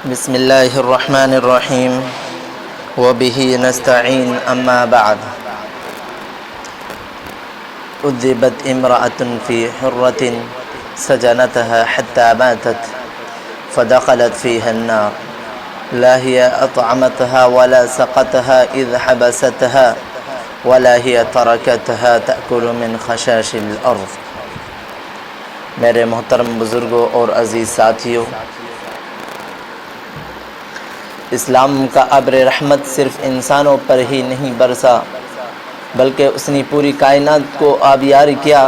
بسم الله الرحمن الرحيم وبه نستعين أما بعد أذبت امرأة في حرة سجنتها حتى ماتت فدخلت فيها النار لا هي أطعمتها ولا سقتها إذ حبستها ولا هي تركتها تأكل من خشاش الأرض۔ میرے محترم بزرگوں اور عزیز ساتھیوں، اسلام کا ابر رحمت صرف انسانوں پر ہی نہیں برسا بلکہ اس نے پوری کائنات کو آبیار کیا۔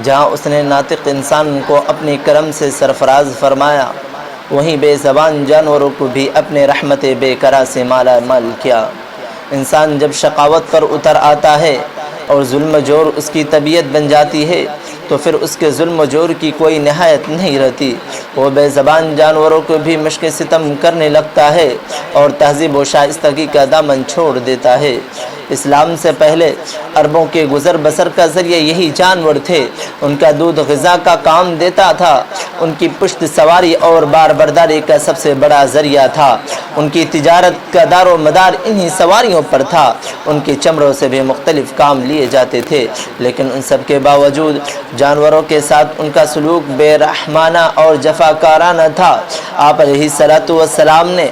جہاں اس نے ناطق انسان کو اپنے کرم سے سرفراز فرمایا، وہیں بے زبان جانوروں کو بھی اپنے رحمت بے کرا سے مالا مال کیا۔ انسان جب شقاوت پر اتر آتا ہے اور ظلم و جور اس کی طبیعت بن جاتی ہے تو پھر اس کے ظلم و جور کی کوئی نہایت نہیں رہتی۔ وہ بے زبان جانوروں کو بھی مشق ستم کرنے لگتا ہے اور تہذیب و شائستگی کا دامن چھوڑ دیتا ہے۔ اسلام سے پہلے عربوں کے گزر بسر کا ذریعہ یہی جانور تھے۔ ان کا دودھ غذا کا کام دیتا تھا، ان کی پشت سواری اور بار برداری کا سب سے بڑا ذریعہ تھا۔ ان کی تجارت کا دار و مدار انہی سواریوں پر تھا۔ ان کے چمڑوں سے بھی مختلف کام لیے جاتے تھے، لیکن ان سب کے باوجود جانوروں کے ساتھ ان کا سلوک بے رحمانہ اور جفاکارانہ تھا۔ آپ علیہ الصلوۃ والسلام نے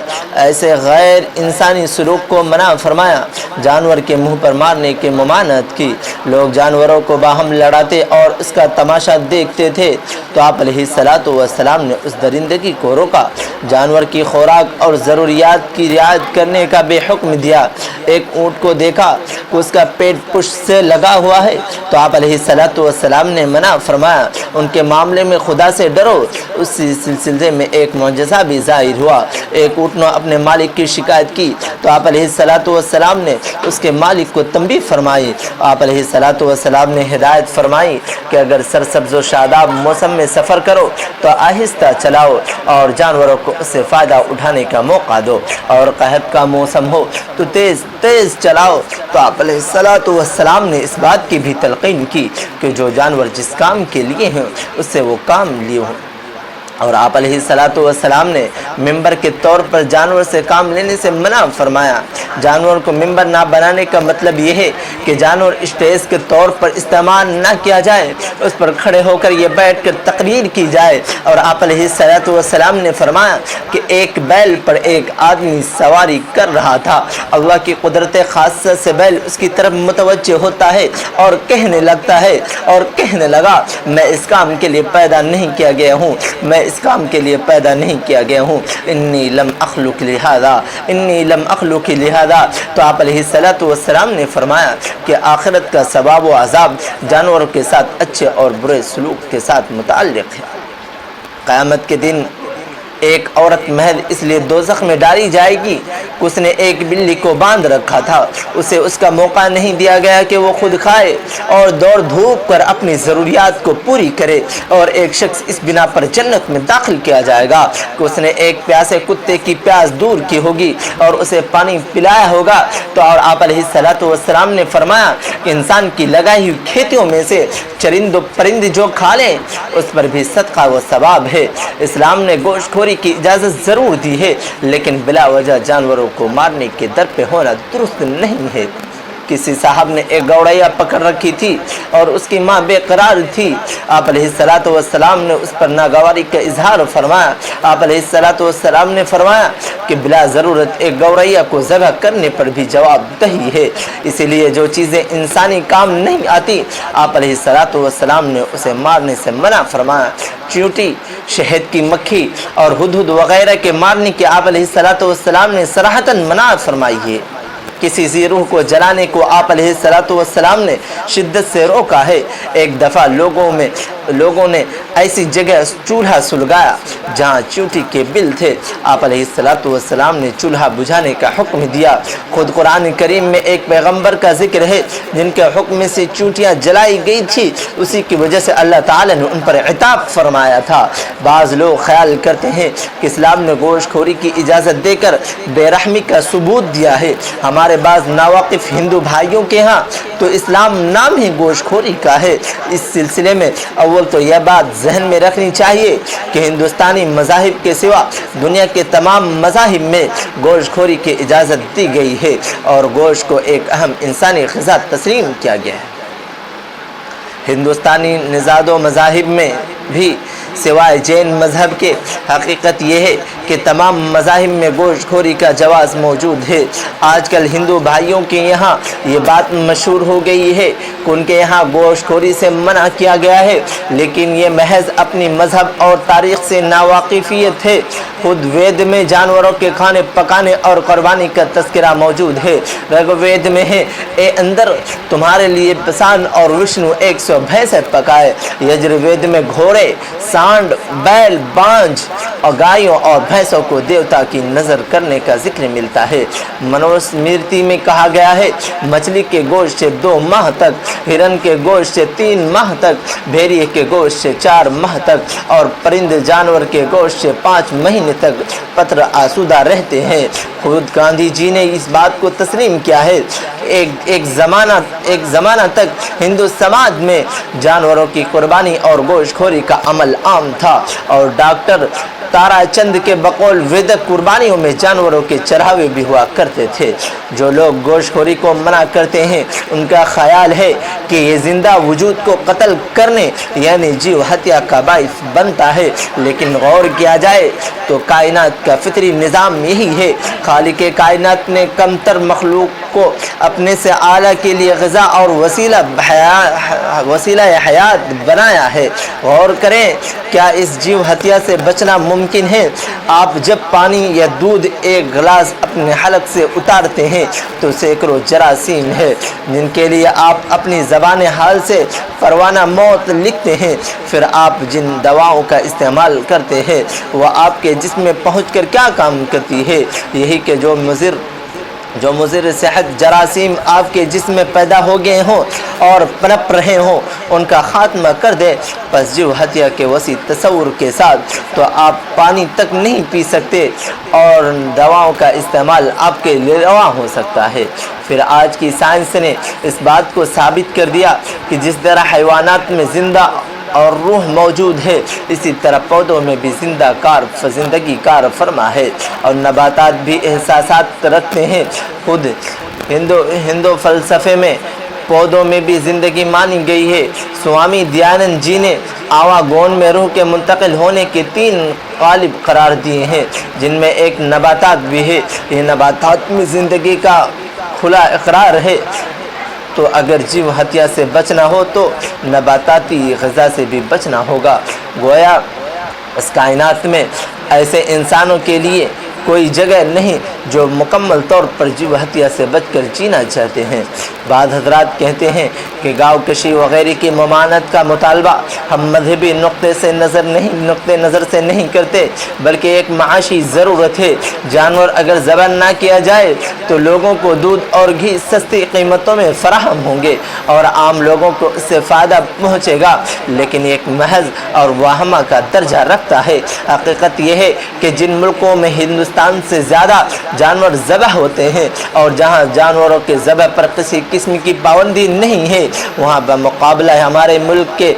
ایسے غیر انسانی سلوک کو منع فرمایا، جانور کے منہ پر مارنے کی ممانعت کی۔ لوگ جانوروں کو باہم لڑاتے اور اس کا تماشا دیکھتے تھے تو آپ علیہ الصلوۃ والسلام نے اس درندگی کو روکا، جانور کی خوراک اور ضروریات کی رعایت کرنے کا بھی حکم دیا۔ ایک اونٹ کو دیکھا کہ اس کا پیٹ پشت سے لگا ہوا ہے تو آپ علیہ الصلوۃ والسلام نے منع فرمایا، ان کے معاملے میں خدا سے ڈرو۔ اسی سلسلے میں ایک معجزہ بھی ظاہر ہوا۔ ایک اونٹ نے اپنے مالک کی شکایت کی تو آپ علیہ الصلوۃ والسلام نے اس کے مالک کو تنبیہ فرمائی۔ آپ علیہ الصلوۃ والسلام نے ہدایت فرمائی کہ اگر سرسبز و شاداب موسم میں سفر کرو تو آہستہ چلاؤ اور جانوروں کو اس سے فائدہ اٹھانے کا موقع دو، اور قحط کا موسم ہو تو تیز تیز چلاؤ۔ تو آپ علیہ الصلوۃ والسلام نے اس بات کی بھی تلقین کی کہ جو جانور جس کام کے لیے ہیں اس سے وہ کام لیے ہوں، اور آپ علیہ الصلوۃ والسلام نے ممبر کے طور پر جانور سے کام لینے سے منع فرمایا۔ جانور کو ممبر نہ بنانے کا مطلب یہ ہے کہ جانور اسٹیج کے طور پر استعمال نہ کیا جائے، اس پر کھڑے ہو کر یہ بیٹھ کر تقریر کی جائے۔ اور آپ علیہ الصلوۃ والسلام نے فرمایا کہ ایک بیل پر ایک آدمی سواری کر رہا تھا، اللہ کی قدرت خاصہ سے بیل اس کی طرف متوجہ ہوتا ہے اور کہنے لگتا ہے، اور کہنے لگا میں اس کام کے لیے پیدا نہیں کیا گیا ہوں، میں اس کام کے لیے پیدا نہیں کیا گیا ہوں، انی لم اخلق لہذا، انی لم اخلق لہذا۔ تو آپ علیہ الصلوۃ والسلام نے فرمایا کہ آخرت کا ثواب و عذاب جانوروں کے ساتھ اچھے اور برے سلوک کے ساتھ متعلق ہے۔ قیامت کے دن ایک عورت محض اس لیے دوزخ میں ڈالی جائے گی کہ اس نے ایک بلی کو باندھ رکھا تھا، اسے اس کا موقع نہیں دیا گیا کہ وہ خود کھائے اور دوڑ دھوپ کر اپنی ضروریات کو پوری کرے، اور ایک شخص اس بنا پر جنت میں داخل کیا جائے گا کہ اس نے ایک پیاسے کتے کی پیاس دور کی ہوگی اور اسے پانی پلایا ہوگا۔ تو اور آپ علیہ الصلوۃ والسلام نے فرمایا کہ انسان کی لگائی ہوئی کھیتیوں میں سے چرند و پرند جو کھا لیں اس پر بھی صدقہ و ثواب ہے۔ اسلام نے گوشت خوری کی اجازت ضرور دی ہے، لیکن بلا وجہ جانوروں کو مارنے کے در پہ ہونا درست نہیں ہے۔ کسی صاحب نے ایک گوڑیا پکڑ رکھی تھی اور اس کی ماں بے قرار تھی۔ آپ علیہ الصلوۃ والسلام نے اس پر ناگواری کا اظہار فرمایا۔ آپ علیہ الصلوۃ والسلام نے فرمایا کہ بلا ضرورت ایک گوڑیا کو ذبح کرنے پر بھی جواب دہی ہے، اسی لیے جو چیزیں انسانی کام نہیں آتی آپ علیہ الصلوۃ والسلام نے اسے مارنے سے منع فرمایا۔ چیونٹی، شہد کی مکھی اور ہدہد وغیرہ کے مارنے کی آپ علیہ الصلوۃ والسلام نے صراحتاً منع فرمائی ہے۔ کسی ذی روح کو جلانے کو آپ علیہ الصلوۃ والسلام نے شدت سے روکا ہے۔ ایک دفعہ لوگوں نے ایسی جگہ چولہا سلگایا جہاں چیونٹی کے بل تھے، آپ علیہ الصلوۃ والسلام نے چولہا بجھانے کا حکم دیا۔ خود قرآن کریم میں ایک پیغمبر کا ذکر ہے جن کے حکم سے چیونٹیاں جلائی گئی تھی، اسی کی وجہ سے اللہ تعالی نے ان پر عتاب فرمایا تھا۔ بعض لوگ خیال کرتے ہیں کہ اسلام نے گوشت خوری کی اجازت دے کر بے رحمی کا ثبوت دیا ہے۔ ہمارے بعض ناواقف ہندو بھائیوں کے ہاں تو اسلام نام ہی گوشت خوری کا ہے۔ اس سلسلے میں اول تو یہ بات ذہن میں رکھنی چاہیے کہ ہندوستانی مذاہب کے سوا دنیا کے تمام مذاہب میں گوشت خوری کی اجازت دی گئی ہے اور گوشت کو ایک اہم انسانی غذا تسلیم کیا گیا ہے۔ ہندوستانی نژاد و مذاہب میں بھی سوائے جین مذہب کے حقیقت یہ ہے کہ تمام مذاہب میں گوشت خوری کا جواز موجود ہے۔ آج کل ہندو بھائیوں کے یہاں یہ بات مشہور ہو گئی ہے کہ ان کے یہاں گوشت خوری سے منع کیا گیا ہے، لیکن یہ محض اپنی مذہب اور تاریخ سے ناواقفیت ہے۔ خود وید میں جانوروں کے کھانے پکانے اور قربانی کا تذکرہ موجود ہے۔ رگ وید میں ہے، اے اندر تمہارے لیے پسان اور وشنو 100 بھینسیں پکائے۔ یجر وید میں گھوڑے، سانڈ، بیل، بانجھ اور گایوں اور بھینسوں کو دیوتا کی نظر کرنے کا ذکر ملتا ہے۔ منوسمرتی میں کہا گیا ہے مچھلی کے گوشت سے 2 ماہ تک، ہرن کے گوشت سے 3 ماہ تک، بھیڑیے کے گوشت سے 4 ماہ تک اور پرند جانور کے گوشت سے 5 مہینے تک پتر آسودہ رہتے ہیں۔ خود گاندھی جی نے اس بات کو تسلیم کیا ہے۔ ایک زمانہ تک ہندو سماج میں جانوروں کی قربانی اور گوشت خوری کا عمل عام تھا اور ڈاکٹر تارا چند کے بقول ویدک قربانیوں میں جانوروں کے چڑھاوے بھی ہوا کرتے تھے۔ جو لوگ گوشت خوری کو منع کرتے ہیں ان کا خیال ہے کہ یہ زندہ وجود کو قتل کرنے یعنی جیو ہتیا کا باعث بنتا ہے، لیکن غور کیا جائے تو کائنات کا فطری نظام یہی ہے۔ خالق کائنات نے کمتر مخلوق کو اپنے سے اعلیٰ کے لیے غذا اور وسیلہ حیات بنایا ہے۔ غور کریں، کیا اس جیو ہتیا سے بچنا ممکن ہے؟ آپ جب پانی یا دودھ ایک گلاس اپنے حلق سے اتارتے ہیں تو سینکڑوں جراثیم ہے جن کے لیے آپ اپنی زبان حال سے پروانہ موت لکھتے ہیں۔ پھر آپ جن دواؤں کا استعمال کرتے ہیں وہ آپ کے جسم میں پہنچ کر کیا کام کرتی ہے؟ یہی کہ جو مضر صحت جراثیم آپ کے جسم میں پیدا ہو گئے ہوں اور پنپ رہے ہوں ان کا خاتمہ کر دے۔ پس جیو ہتیا کے وسیع تصور کے ساتھ تو آپ پانی تک نہیں پی سکتے اور دواؤں کا استعمال آپ کے لیے روا ہو سکتا ہے۔ پھر آج کی سائنس نے اس بات کو ثابت کر دیا کہ جس طرح حیوانات میں زندہ اور روح موجود ہے اسی طرح پودوں میں بھی زندگی کار فرما ہے اور نباتات بھی احساسات رکھتے ہیں۔ خود ہندو فلسفے میں پودوں میں بھی زندگی مانی گئی ہے۔ سوامی دیانند جی نے آواگون میں روح کے منتقل ہونے کے 3 قالب قرار دیے ہیں جن میں ایک نباتات بھی ہے۔ یہ نباتات میں زندگی کا کھلا اقرار ہے۔ تو اگر جیو ہتیا سے بچنا ہو تو نباتاتی غذا سے بھی بچنا ہوگا۔ گویا اس کائنات میں ایسے انسانوں کے لیے کوئی جگہ نہیں جو مکمل طور پر جیو ہتیا سے بچ کر جینا چاہتے ہیں۔ بعض حضرات کہتے ہیں کہ گاؤ کشی وغیرہ کی ممانعت کا مطالبہ ہم مذہبی نقطے نظر سے نہیں کرتے بلکہ ایک معاشی ضرورت ہے۔ جانور اگر ذبح نہ کیا جائے تو لوگوں کو دودھ اور گھی سستی قیمتوں میں فراہم ہوں گے اور عام لوگوں کو اس سے فائدہ پہنچے گا، لیکن ایک محض اور واہمہ کا درجہ رکھتا ہے۔ حقیقت یہ ہے کہ جن ملکوں میں ہندوستان سے زیادہ جانور ذبح ہوتے ہیں اور جہاں جانوروں کے ذبح پر کسی قسم کی پابندی نہیں ہے وہاں بمقابلہ ہمارے ملک کے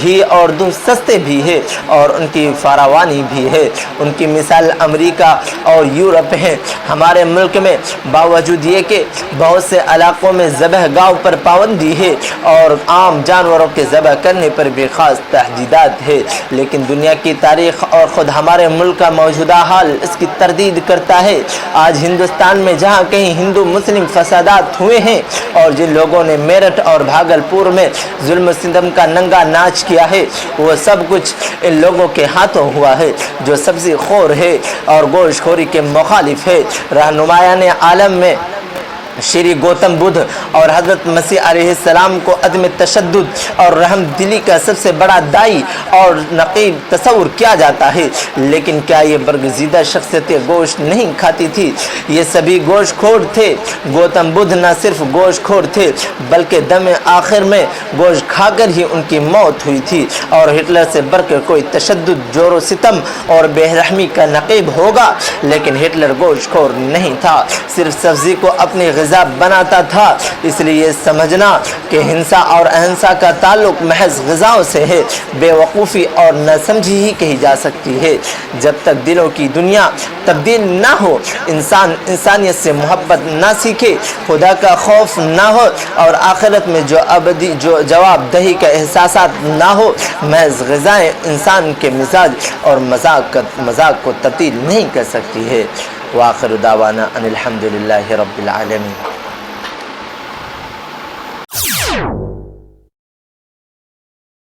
گھی اور دودھ سستے بھی ہے اور ان کی فراوانی بھی ہے۔ ان کی مثال امریکہ اور یورپ ہے۔ ہمارے ملک میں باوجود یہ کہ بہت سے علاقوں میں ذبح گاؤں پر پابندی ہے اور عام جانوروں کے ذبح کرنے پر بھی خاص تحدیدات ہے، لیکن دنیا کی تاریخ اور خود ہمارے ملک کا موجودہ حال اس کی تردید کرتا ہے۔ آج ہندوستان میں جہاں کہیں ہندو مسلم فسادات ہوئے ہیں اور جن لوگوں نے میرٹھ اور بھاگلپور میں ظلم و ستم کا ننگا ناچ کیا ہے وہ سب کچھ ان لوگوں کے ہاتھوں ہوا ہے جو سبزی خور ہے اور گوشت خوری کے مخالف ہے۔ رہنمایان عالم میں شری گوتم بدھ اور حضرت مسیح علیہ السلام کو عدم تشدد اور رحم دلی کا سب سے بڑا دائی اور نقیب تصور کیا جاتا ہے، لیکن کیا یہ برگزیدہ شخصیتیں گوشت نہیں کھاتی تھی؟ یہ سبھی گوشت خور تھے۔ گوتم بدھ نہ صرف گوشت خور تھے بلکہ دم آخر میں گوشت کھا کر ہی ان کی موت ہوئی تھی، اور ہٹلر سے بڑھ کر کوئی تشدد، جور و ستم اور بے رحمی کا نقیب ہوگا، لیکن ہٹلر گوشت خور نہیں تھا۔ صرف سبزی کو اپنی غذا بناتا تھا۔ اس لیے سمجھنا کہ ہنسا اور اہنسا کا تعلق محض غذاؤں سے ہے بے وقوفی اور نہ سمجھی ہی کہی جا سکتی ہے۔ جب تک دلوں کی دنیا تبدیل نہ ہو، انسان انسانیت سے محبت نہ سیکھے، خدا کا خوف نہ ہو اور آخرت میں جو ابدی جواب دہی کا احساسات نہ ہو، محض غذائیں انسان کے مزاج اور مذاق کو تبدیل نہیں کر سکتی ہے۔ وآخر دعوانا ان الحمد للہ رب العالمین۔